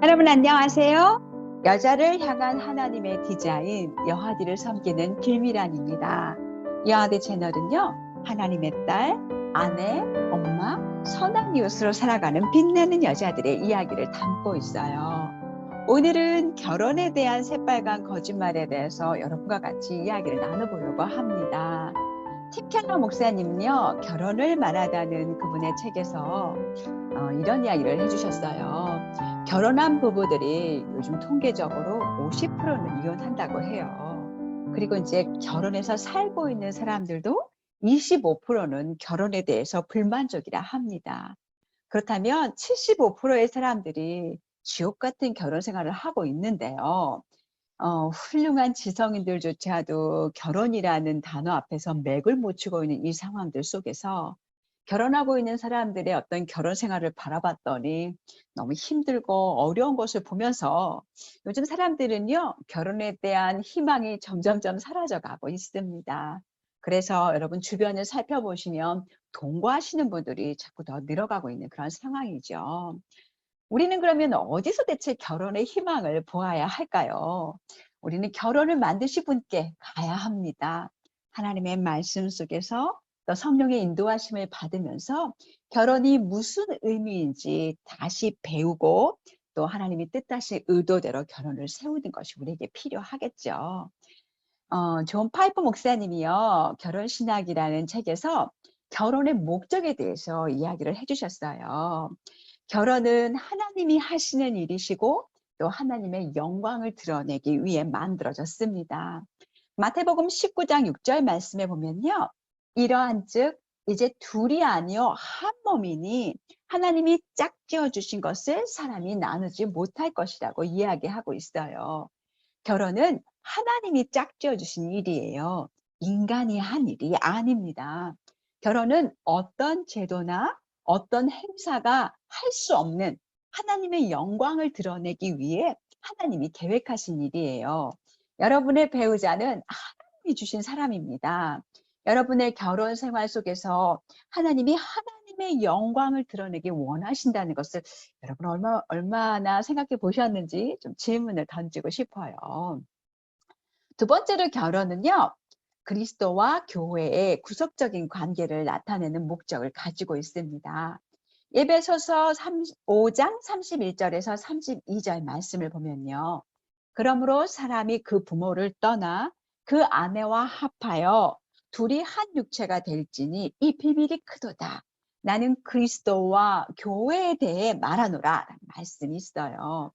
여러분 안녕하세요. 여자를 향한 하나님의 디자인 여하디를 섬기는 길미란입니다. 여하디 채널은요, 하나님의 딸, 아내, 엄마, 선한 이웃으로 살아가는 빛나는 여자들의 이야기를 담고 있어요. 오늘은 결혼에 대한 새빨간 거짓말에 대해서 여러분과 같이 이야기를 나눠보려고 합니다. 팀 켈러 목사님은요, 결혼을 말하다는 그분의 책에서 이런 이야기를 해주셨어요. 결혼한 부부들이 요즘 통계적으로 50%는 이혼한다고 해요. 그리고 이제 결혼해서 살고 있는 사람들도 25%는 결혼에 대해서 불만족이라 합니다. 그렇다면 75%의 사람들이 지옥 같은 결혼 생활을 하고 있는데요. 훌륭한 지성인들조차도 결혼이라는 단어 앞에서 맥을 못 추고 있는 이 상황들 속에서 결혼하고 있는 사람들의 어떤 결혼 생활을 바라봤더니 너무 힘들고 어려운 것을 보면서 요즘 사람들은요, 결혼에 대한 희망이 점점점 사라져 가고 있습니다. 그래서 여러분 주변을 살펴보시면 동거하시는 분들이 자꾸 더 늘어가고 있는 그런 상황이죠. 우리는 그러면 어디서 대체 결혼의 희망을 보아야 할까요? 우리는 결혼을 만드신 분께 가야 합니다. 하나님의 말씀 속에서 또 성령의 인도하심을 받으면서 결혼이 무슨 의미인지 다시 배우고 또 하나님이 뜻하신 의도대로 결혼을 세우는 것이 우리에게 필요하겠죠. 존 파이프 목사님이요, 결혼신학이라는 책에서 결혼의 목적에 대해서 이야기를 해주셨어요. 결혼은 하나님이 하시는 일이시고 또 하나님의 영광을 드러내기 위해 만들어졌습니다. 마태복음 19장 6절 말씀에 보면요, 이러한즉 이제 둘이 아니요 한 몸이니 하나님이 짝지어 주신 것을 사람이 나누지 못할 것이라고 이야기하고 있어요. 결혼은 하나님이 짝지어 주신 일이에요. 인간이 한 일이 아닙니다. 결혼은 어떤 제도나 어떤 행사가 할 수 없는 하나님의 영광을 드러내기 위해 하나님이 계획하신 일이에요. 여러분의 배우자는 하나님이 주신 사람입니다. 여러분의 결혼 생활 속에서 하나님이 하나님의 영광을 드러내기 원하신다는 것을 여러분 얼마나 생각해 보셨는지 좀 질문을 던지고 싶어요. 두 번째로 결혼은요, 그리스도와 교회의 구속적인 관계를 나타내는 목적을 가지고 있습니다. 에베소서 5장 31절에서 32절 말씀을 보면요. 그러므로 사람이 그 부모를 떠나 그 아내와 합하여 둘이 한 육체가 될지니 이 비밀이 크도다. 나는 그리스도와 교회에 대해 말하노라 라는 말씀이 있어요.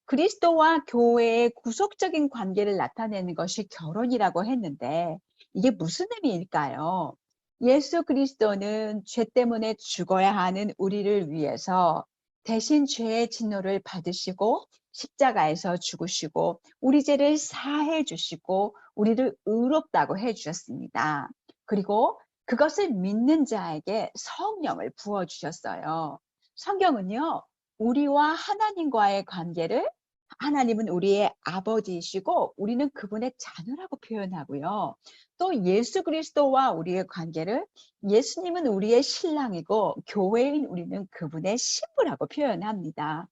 그리스도와 교회의 구속적인 관계를 나타내는 것이 결혼이라고 했는데 이게 무슨 의미일까요? 예수 그리스도는 죄 때문에 죽어야 하는 우리를 위해서 대신 죄의 진노를 받으시고 십자가에서 죽으시고 우리 죄를 사해 주시고 우리를 의롭다고 해 주셨습니다. 그리고 그것을 믿는 자에게 성령을 부어 주셨어요. 성경은요, 우리와 하나님과의 관계를 하나님은 우리의 아버지이시고 우리는 그분의 자녀라고 표현하고요. 또 예수 그리스도와 우리의 관계를 예수님은 우리의 신랑이고 교회인 우리는 그분의 신부라고 표현합니다.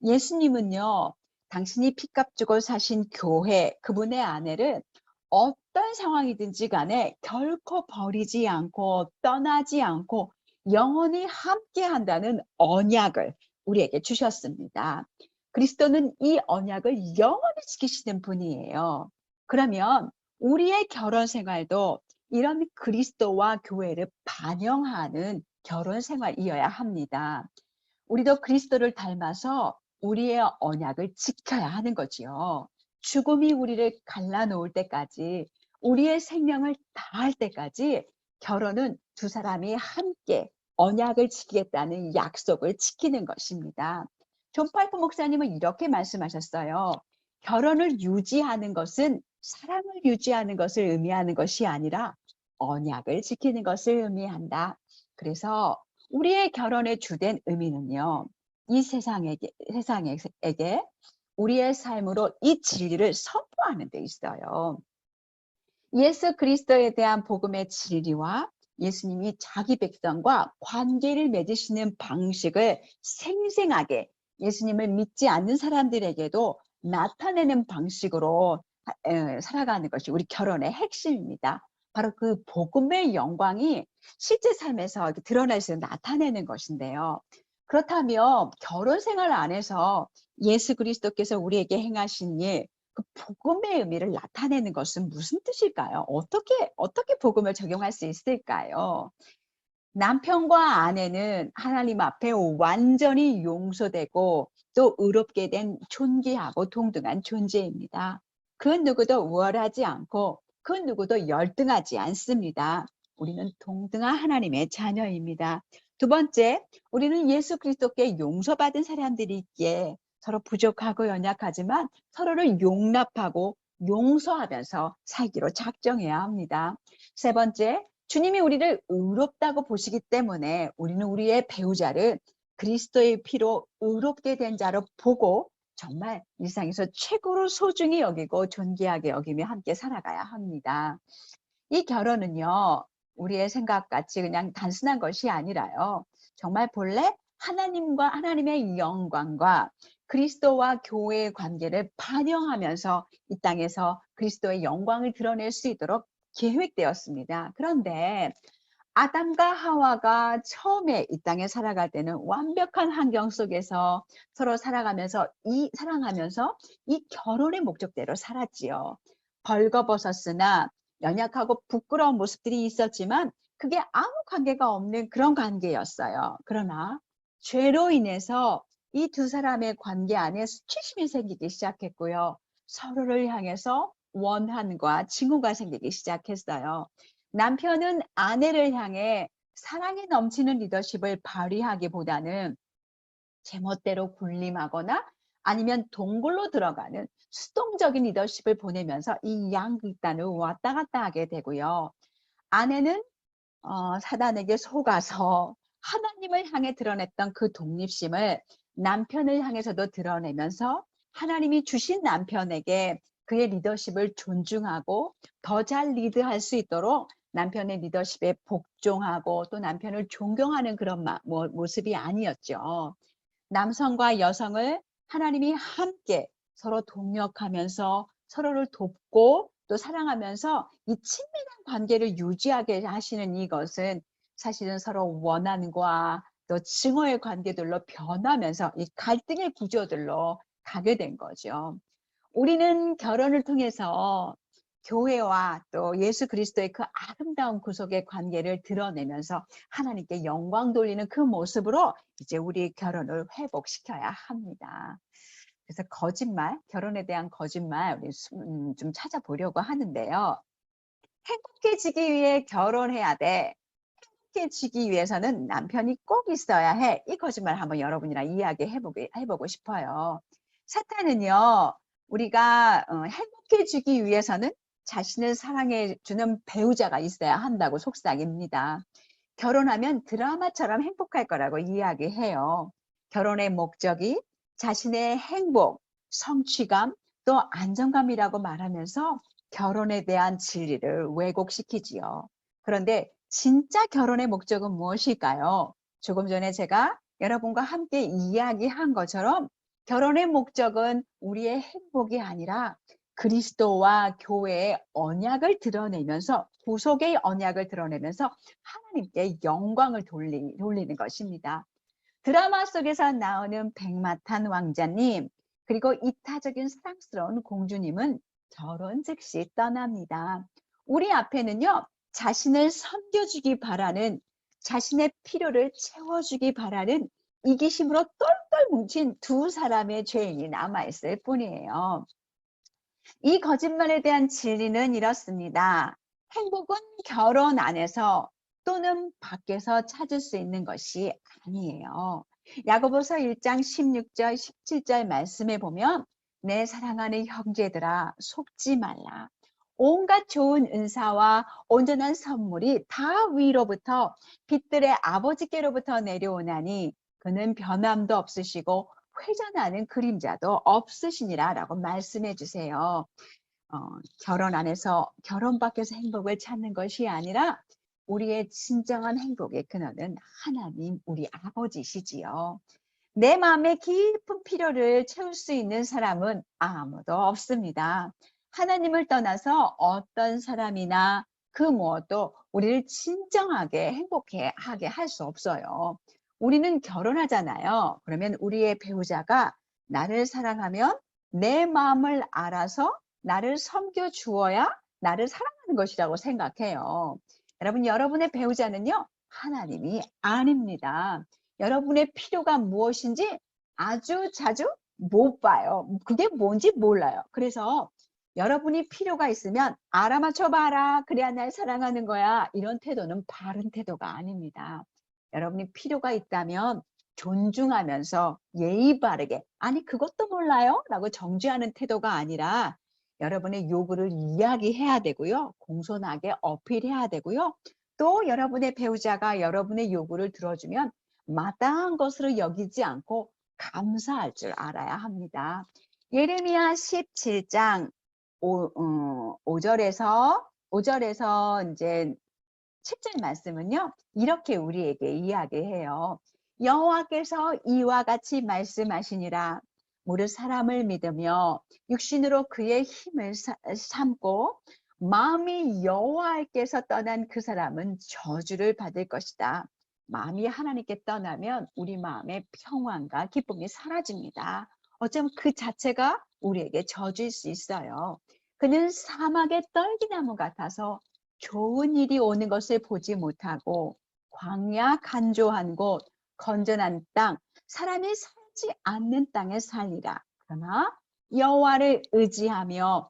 예수님은요, 당신이 피값 주고 사신 교회, 그분의 아내를 어떤 상황이든지 간에 결코 버리지 않고 떠나지 않고 영원히 함께 한다는 언약을 우리에게 주셨습니다. 그리스도는 이 언약을 영원히 지키시는 분이에요. 그러면 우리의 결혼 생활도 이런 그리스도와 교회를 반영하는 결혼 생활이어야 합니다. 우리도 그리스도를 닮아서 우리의 언약을 지켜야 하는 거지요. 죽음이 우리를 갈라놓을 때까지 우리의 생명을 다할 때까지 결혼은 두 사람이 함께 언약을 지키겠다는 약속을 지키는 것입니다. 존 파이프 목사님은 이렇게 말씀하셨어요. 결혼을 유지하는 것은 사랑을 유지하는 것을 의미하는 것이 아니라 언약을 지키는 것을 의미한다. 그래서 우리의 결혼의 주된 의미는요, 이 세상에게 우리의 삶으로 이 진리를 선포하는 데 있어요. 예수 그리스도에 대한 복음의 진리와 예수님이 자기 백성과 관계를 맺으시는 방식을 생생하게 예수님을 믿지 않는 사람들에게도 나타내는 방식으로 살아가는 것이 우리 결혼의 핵심입니다. 바로 그 복음의 영광이 실제 삶에서 이렇게 드러내서 나타내는 것인데요. 그렇다면 결혼 생활 안에서 예수 그리스도께서 우리에게 행하신 일, 그 복음의 의미를 나타내는 것은 무슨 뜻일까요? 어떻게 복음을 적용할 수 있을까요? 남편과 아내는 하나님 앞에 완전히 용서되고 또 의롭게 된 존귀하고 동등한 존재입니다. 그 누구도 우월하지 않고 그 누구도 열등하지 않습니다. 우리는 동등한 하나님의 자녀입니다. 두 번째, 우리는 예수 그리스도께 용서받은 사람들이기에 서로 부족하고 연약하지만 서로를 용납하고 용서하면서 살기로 작정해야 합니다. 세 번째, 주님이 우리를 의롭다고 보시기 때문에 우리는 우리의 배우자를 그리스도의 피로 의롭게 된 자로 보고 정말 일상에서 최고로 소중히 여기고 존귀하게 여기며 함께 살아가야 합니다. 이 결혼은요, 우리의 생각같이 그냥 단순한 것이 아니라요, 정말 본래 하나님과 하나님의 영광과 그리스도와 교회의 관계를 반영하면서 이 땅에서 그리스도의 영광을 드러낼 수 있도록 계획되었습니다. 그런데 아담과 하와가 처음에 이 땅에 살아갈 때는 완벽한 환경 속에서 서로 사랑하면서 이 결혼의 목적대로 살았지요. 벌거벗었으나 연약하고 부끄러운 모습들이 있었지만 그게 아무 관계가 없는 그런 관계였어요. 그러나 죄로 인해서 이 두 사람의 관계 안에 수치심이 생기기 시작했고요. 서로를 향해서 원한과 징후가 생기기 시작했어요. 남편은 아내를 향해 사랑이 넘치는 리더십을 발휘하기보다는 제멋대로 군림하거나 아니면 동굴로 들어가는 수동적인 리더십을 보내면서 이 양극단을 왔다 갔다 하게 되고요. 아내는 사단에게 속아서 하나님을 향해 드러냈던 그 독립심을 남편을 향해서도 드러내면서 하나님이 주신 남편에게 그의 리더십을 존중하고 더 잘 리드할 수 있도록 남편의 리더십에 복종하고 또 남편을 존경하는 그런 모습이 아니었죠. 남성과 여성을 하나님이 함께 서로 동력하면서 서로를 돕고 또 사랑하면서 이 친밀한 관계를 유지하게 하시는 이것은 사실은 서로 원한과 또 증오의 관계들로 변하면서 이 갈등의 구조들로 가게 된 거죠. 우리는 결혼을 통해서 교회와 또 예수 그리스도의 그 아름다운 구속의 관계를 드러내면서 하나님께 영광 돌리는 그 모습으로 이제 우리 결혼을 회복시켜야 합니다. 그래서 결혼에 대한 거짓말 우리 좀 찾아보려고 하는데요. 행복해지기 위해 결혼해야 돼. 행복해지기 위해서는 남편이 꼭 있어야 해. 이 거짓말 한번 여러분이랑 이야기해보고 싶어요. 사탄은요, 우리가 행복해지기 위해서는 자신을 사랑해주는 배우자가 있어야 한다고 속삭입니다. 결혼하면 드라마처럼 행복할 거라고 이야기해요. 결혼의 목적이 자신의 행복, 성취감, 또 안정감이라고 말하면서 결혼에 대한 진리를 왜곡시키지요. 그런데 진짜 결혼의 목적은 무엇일까요? 조금 전에 제가 여러분과 함께 이야기한 것처럼 결혼의 목적은 우리의 행복이 아니라 그리스도와 교회의 언약을 드러내면서 구속의 언약을 드러내면서 하나님께 영광을 돌리는 것입니다. 드라마 속에서 나오는 백마탄 왕자님 그리고 이타적인 사랑스러운 공주님은 결혼 즉시 떠납니다. 우리 앞에는요, 자신을 섬겨주기 바라는, 자신의 필요를 채워주기 바라는 이기심으로 똘똘 뭉친 두 사람의 죄인이 남아있을 뿐이에요. 이 거짓말에 대한 진리는 이렇습니다. 행복은 결혼 안에서 또는 밖에서 찾을 수 있는 것이 아니에요. 야고보서 1장 16절 17절 말씀에 보면 내 사랑하는 형제들아 속지 말라. 온갖 좋은 은사와 온전한 선물이 다 위로부터 빛들의 아버지께로부터 내려오나니 그는 변함도 없으시고 회전하는 그림자도 없으시니라 라고 말씀해 주세요. 결혼 안에서 결혼 밖에서 행복을 찾는 것이 아니라 우리의 진정한 행복의 근원은 하나님 우리 아버지시지요. 내 마음의 깊은 필요를 채울 수 있는 사람은 아무도 없습니다. 하나님을 떠나서 어떤 사람이나 그 무엇도 우리를 진정하게 행복하게 할 수 없어요. 우리는 결혼하잖아요. 그러면 우리의 배우자가 나를 사랑하면 내 마음을 알아서 나를 섬겨 주어야 나를 사랑하는 것이라고 생각해요. 여러분, 여러분의 배우자는요, 하나님이 아닙니다. 여러분의 필요가 무엇인지 아주 자주 못 봐요. 그게 뭔지 몰라요. 그래서 여러분이 필요가 있으면 알아맞혀 봐라. 그래야 날 사랑하는 거야. 이런 태도는 바른 태도가 아닙니다. 여러분이 필요가 있다면 존중하면서 예의 바르게, 아니 그것도 몰라요? 라고 정죄하는 태도가 아니라 여러분의 요구를 이야기해야 되고요. 공손하게 어필해야 되고요. 또 여러분의 배우자가 여러분의 요구를 들어주면 마땅한 것으로 여기지 않고 감사할 줄 알아야 합니다. 예레미야 17장 5절에서 이제 7절 말씀은요, 이렇게 우리에게 이야기해요. 여호와께서 이와 같이 말씀하시니라. 무릇 사람을 믿으며 육신으로 그의 힘을 삼고 마음이 여호와께서 떠난 그 사람은 저주를 받을 것이다. 마음이 하나님께 떠나면 우리 마음의 평안과 기쁨이 사라집니다. 어쩌면 그 자체가 우리에게 저주일 수 있어요. 그는 사막의 떨기나무 같아서 좋은 일이 오는 것을 보지 못하고 광야 간조한 곳, 건전한 땅, 사람이 살지 않는 땅에 살리라. 그러나 여호와를 의지하며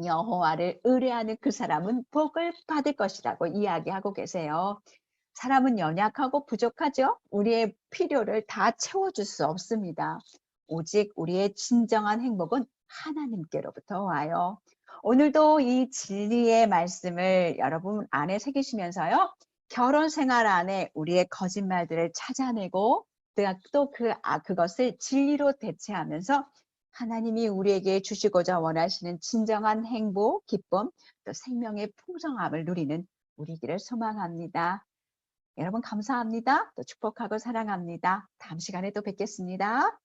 여호와를 의뢰하는 그 사람은 복을 받을 것이라고 이야기하고 계세요. 사람은 연약하고 부족하죠. 우리의 필요를 다 채워줄 수 없습니다. 오직 우리의 진정한 행복은 하나님께로부터 와요. 오늘도 이 진리의 말씀을 여러분 안에 새기시면서요. 결혼 생활 안에 우리의 거짓말들을 찾아내고 또 그것을 진리로 대체하면서 하나님이 우리에게 주시고자 원하시는 진정한 행복, 기쁨, 또 생명의 풍성함을 누리는 우리기를 소망합니다. 여러분 감사합니다. 또 축복하고 사랑합니다. 다음 시간에 또 뵙겠습니다.